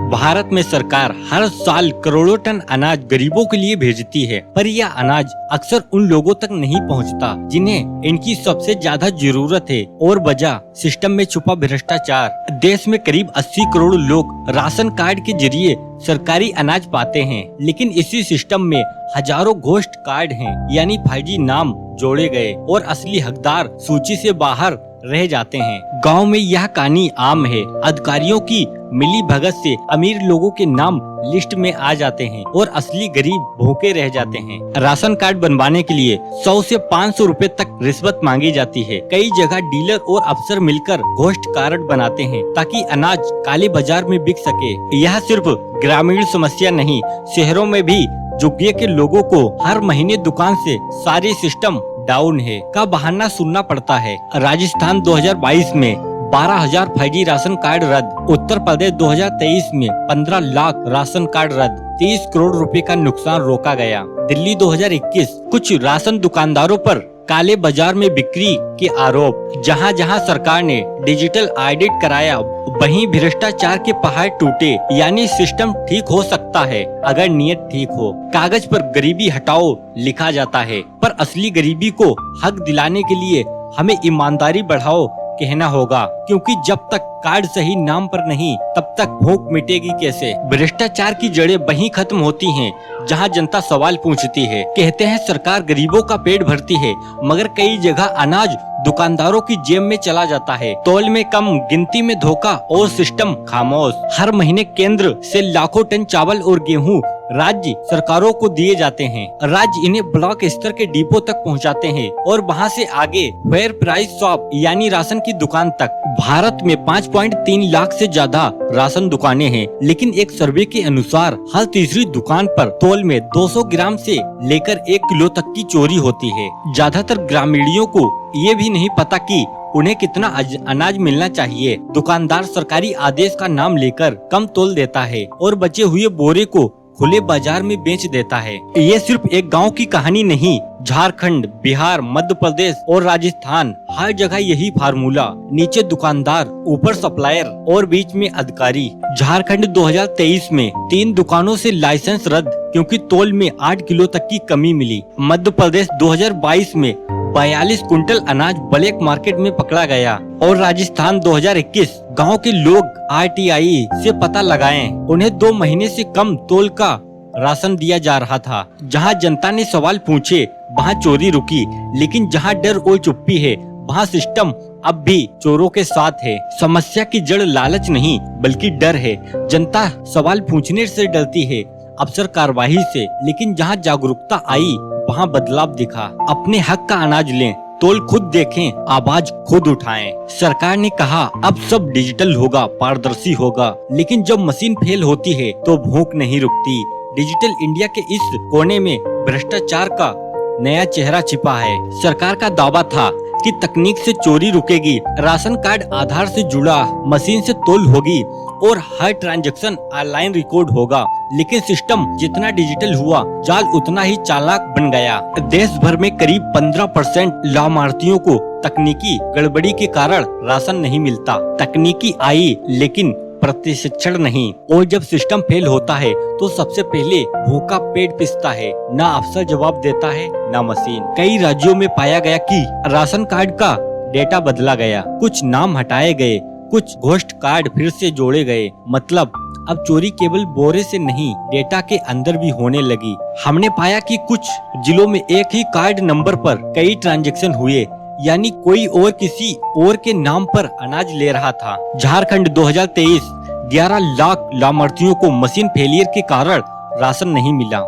भारत में सरकार हर साल करोड़ों टन अनाज गरीबों के लिए भेजती है, पर यह अनाज अक्सर उन लोगों तक नहीं पहुंचता जिन्हें इनकी सबसे ज्यादा जरूरत है। और वजह सिस्टम में छुपा भ्रष्टाचार। देश में करीब 80 करोड़ लोग राशन कार्ड के जरिए सरकारी अनाज पाते हैं, लेकिन इसी सिस्टम में हजारों घोस्ट कार्ड हैं, यानी फर्जी नाम जोड़े गए और असली हकदार सूची से बाहर रह जाते हैं। गांव में यह कहानी आम है। अधिकारियों की मिली भगत से अमीर लोगों के नाम लिस्ट में आ जाते हैं और असली गरीब भूखे रह जाते हैं। राशन कार्ड बनवाने के लिए 100 से 500 रुपए तक रिश्वत मांगी जाती है। कई जगह डीलर और अफसर मिलकर घोस्ट कार्ड बनाते हैं ताकि अनाज काले बाजार में बिक सके। यह सिर्फ ग्रामीण समस्या नहीं, शहरों में भी झुग्गियों के लोगों को हर महीने दुकान से सारे सिस्टम डाउन है का बहाना सुनना पड़ता है। राजस्थान 2022 में 12,000 फर्जी राशन कार्ड रद्द। उत्तर प्रदेश 2023 में 15 लाख राशन कार्ड रद्द। 30 करोड़ रुपए का नुकसान रोका गया। दिल्ली 2021 कुछ राशन दुकानदारों पर काले बाजार में बिक्री के आरोप। जहां जहां सरकार ने डिजिटल ऑडिट कराया, वहीं भ्रष्टाचार के पहाड़ टूटे। यानी सिस्टम ठीक हो सकता है अगर नियत ठीक हो। कागज पर गरीबी हटाओ लिखा जाता है, पर असली गरीबी को हक दिलाने के लिए हमें ईमानदारी बढ़ाओ कहना होगा, क्योंकि जब तक कार्ड सही नाम पर नहीं तब तक भूख मिटेगी कैसे। भ्रष्टाचार की जड़ें वहीं खत्म होती हैं जहां जनता सवाल पूछती है। कहते हैं सरकार गरीबों का पेट भरती है, मगर कई जगह अनाज दुकानदारों की जेब में चला जाता है। तौल में कम, गिनती में धोखा और सिस्टम खामोश। हर महीने केंद्र से लाखों टन चावल और गेहूं राज्य सरकारों को दिए जाते हैं। राज्य इन्हें ब्लॉक स्तर के डिपो तक पहुंचाते हैं और वहां से आगे फेयर प्राइस शॉप यानी राशन की दुकान तक। भारत में 5.3 लाख से ज्यादा राशन दुकानें हैं, लेकिन एक सर्वे के अनुसार हर तीसरी दुकान पर तौल में 200 ग्राम से लेकर 1 किलो तक की चोरी होती है। ज्यादातर ग्रामीणों को ये भी नहीं पता कि उन्हें कितना अनाज मिलना चाहिए। दुकानदार सरकारी आदेश का नाम लेकर कम तोल देता है और बचे हुए बोरे को खुले बाजार में बेच देता है। ये सिर्फ एक गांव की कहानी नहीं, झारखंड, बिहार, मध्य प्रदेश और राजस्थान हर जगह यही फार्मूला। नीचे दुकानदार, ऊपर सप्लायर और बीच में अधिकारी। झारखंड 2023 में 3 दुकानों से लाइसेंस रद्द क्योंकि तौल में 8 किलो तक की कमी मिली। मध्य प्रदेश 2022 में 42 कुंटल अनाज ब्लैक मार्केट में पकड़ा गया। और राजस्थान 2021 गांव के लोग RTI से पता लगाएं, उन्हें 2 महीने से कम तौल का राशन दिया जा रहा था। जहां जनता ने सवाल पूछे वहां चोरी रुकी, लेकिन जहां डर और चुप्पी है वहां सिस्टम अब भी चोरों के साथ है। समस्या की जड़ लालच नहीं बल्कि डर है। जनता सवाल पूछने से डरती है, अफसर कार्रवाई से। लेकिन जहां जागरूकता आई वहां बदलाव दिखा। अपने हक का अनाज लें, तौल खुद देखें, आवाज खुद उठाएं। सरकार ने कहा अब सब डिजिटल होगा, पारदर्शी होगा, लेकिन जब मशीन फेल होती है तो भूख नहीं रुकती। डिजिटल इंडिया के इस कोने में भ्रष्टाचार का नया चेहरा छिपा है। सरकार का दावा था कि तकनीक से चोरी रुकेगी, राशन कार्ड आधार से जुड़ा, मशीन से तौल होगी और हर ट्रांजैक्शन ऑनलाइन रिकॉर्ड होगा। लेकिन सिस्टम जितना डिजिटल हुआ, जाल उतना ही चालाक बन गया। देश भर में करीब 15% लाभार्थियों को तकनीकी गड़बड़ी के कारण राशन नहीं मिलता। तकनीकी आई लेकिन प्रशिक्षण नहीं। और जब सिस्टम फेल होता है तो सबसे पहले भूखा पेट पिसता है। ना अफसर जवाब देता है ना मशीन। कई राज्यों में पाया गया कि राशन कार्ड का डेटा बदला गया, कुछ नाम हटाए गए, कुछ घोस्ट कार्ड फिर से जोड़े गए। मतलब अब चोरी केवल बोरे से नहीं, डेटा के अंदर भी होने लगी। हमने पाया कि कुछ जिलों में एक ही कार्ड नंबर पर कई ट्रांजैक्शन हुए, यानी कोई और किसी और के नाम पर अनाज ले रहा था। झारखंड 2023 11 लाख लाभार्थियों को मशीन फेलियर के कारण राशन नहीं मिला।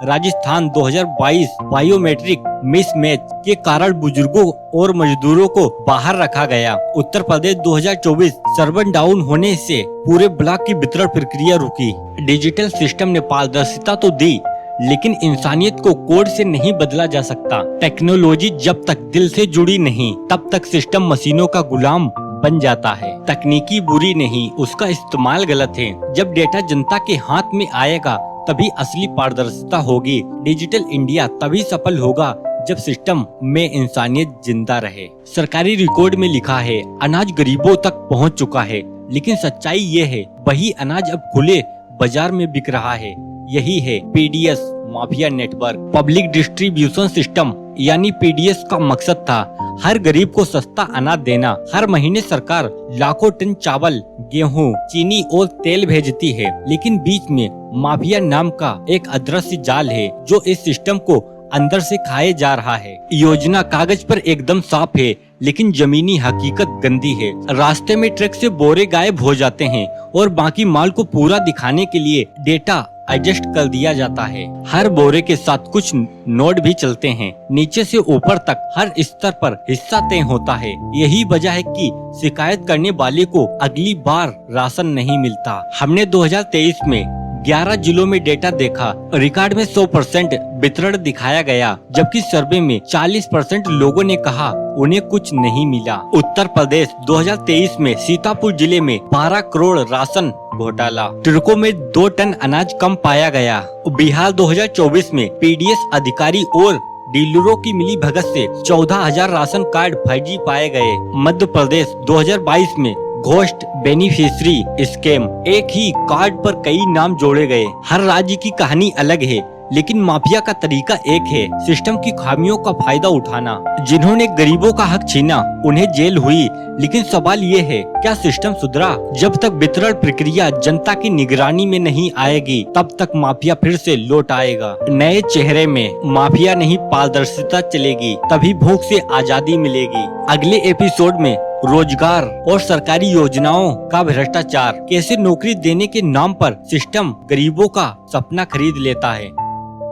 राजस्थान 2022 बायोमेट्रिक मिसमैच के कारण बुजुर्गों और मजदूरों को बाहर रखा गया। उत्तर प्रदेश 2024 सर्वर डाउन होने से पूरे ब्लॉक की वितरण प्रक्रिया रुकी। डिजिटल सिस्टम ने पारदर्शिता तो दी, लेकिन इंसानियत को कोड से नहीं बदला जा सकता। टेक्नोलॉजी जब तक दिल से जुड़ी नहीं तब तक सिस्टम मशीनों का गुलाम बन जाता है। तकनीकी बुरी नहीं, उसका इस्तेमाल गलत है। जब डेटा जनता के हाथ में आएगा तभी असली पारदर्शिता होगी। डिजिटल इंडिया तभी सफल होगा जब सिस्टम में इंसानियत जिंदा रहे। सरकारी रिकॉर्ड में लिखा है अनाज गरीबों तक पहुंच चुका है, लेकिन सच्चाई ये है, वही अनाज अब खुले बाजार में बिक रहा है। यही है PDS mafia network. Public distribution system यानी पीडीएस का मकसद था हर गरीब को सस्ता अनाज देना। हर महीने सरकार लाखों टन चावल, गेहूं, चीनी और तेल भेजती है, लेकिन बीच में माफिया नाम का एक अदृश्य जाल है जो इस सिस्टम को अंदर से खाए जा रहा है। योजना कागज पर एकदम साफ है, लेकिन जमीनी हकीकत गंदी है। रास्ते में ट्रक से बोरे गायब हो जाते हैं और बाकी माल को पूरा दिखाने के लिए डेटा एडजस्ट कर दिया जाता है। हर बोरे के साथ कुछ नोट भी चलते हैं। नीचे से ऊपर तक हर स्तर पर हिस्सा तय होता है। यही वजह है कि शिकायत करने वाले को अगली बार राशन नहीं मिलता। हमने 2023 में 11 जिलों में डेटा देखा। रिकॉर्ड में 100% वितरण दिखाया गया, जबकि सर्वे में 40% लोगों ने कहा उन्हें कुछ नहीं मिला। उत्तर प्रदेश 2023 में सीतापुर जिले में 12 करोड़ राशन घोटाला, ट्रकों में 2 टन अनाज कम पाया गया। बिहार 2024 में पीडीएस अधिकारी और डीलरों की मिली भगत से 14,000 राशन कार्ड फर्जी पाए गए। मध्य प्रदेश 2022 में घोस्ट बेनिफिशियरी स्कैम, एक ही कार्ड पर कई नाम जोड़े गए। हर राज्य की कहानी अलग है, लेकिन माफिया का तरीका एक है, सिस्टम की खामियों का फायदा उठाना। जिन्होंने गरीबों का हक छीना उन्हें जेल हुई, लेकिन सवाल ये है, क्या सिस्टम सुधरा? जब तक वितरण प्रक्रिया जनता की निगरानी में नहीं आएगी, तब तक माफिया फिर से लौट आएगा। नए चेहरे में माफिया नहीं, पारदर्शिता चलेगी, तभी भूख से आजादी मिलेगी। अगले एपिसोड में रोजगार और सरकारी योजनाओं का भ्रष्टाचार, कैसे नौकरी देने के नाम पर सिस्टम गरीबों का सपना खरीद लेता है।